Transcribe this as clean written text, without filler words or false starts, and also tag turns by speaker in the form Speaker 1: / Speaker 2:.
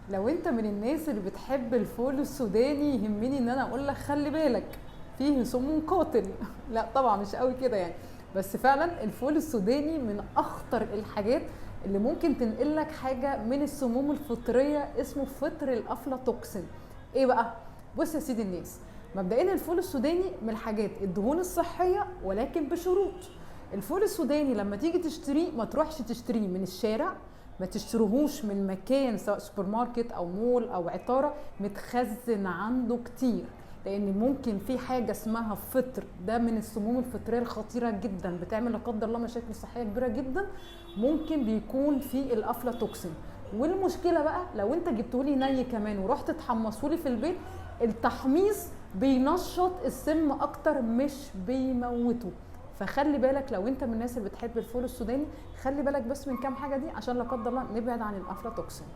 Speaker 1: لو انت من الناس اللي بتحب الفول السوداني، يهمني ان انا اقول لك خلي بالك فيه سم قاتل. لا طبعا مش قوي كده يعني، بس فعلا الفول السوداني من اخطر الحاجات اللي ممكن تنقل لك حاجه من السموم الفطريه، اسمه فطر الافلاتوكسين. ايه بقى؟ بص يا سيدي الناس، مبدئيا الفول السوداني من الحاجات الدهون الصحيه، ولكن بشروط. الفول السوداني لما تيجي تشتريه ما تروحش تشتريه من الشارع، ما تشتروهوش من مكان سواء سوبر ماركت او مول او عطاره متخزن عنده كتير، لان ممكن في حاجه اسمها فطر، ده من السموم الفطريه الخطيره جدا، بتعمل لا قدر الله مشاكل صحيه كبيره جدا، ممكن بيكون في الافلاتوكسين. والمشكله بقى لو انت جبتهولي ني كمان ورحت تحمصهولي في البيت، التحميص بينشط السم اكتر مش بيموته. فخلي بالك لو انت من الناس اللي بتحب الفول السوداني، خلي بالك بس من كام حاجه دي عشان لا قدر الله نبعد عن الافلاتوكسين.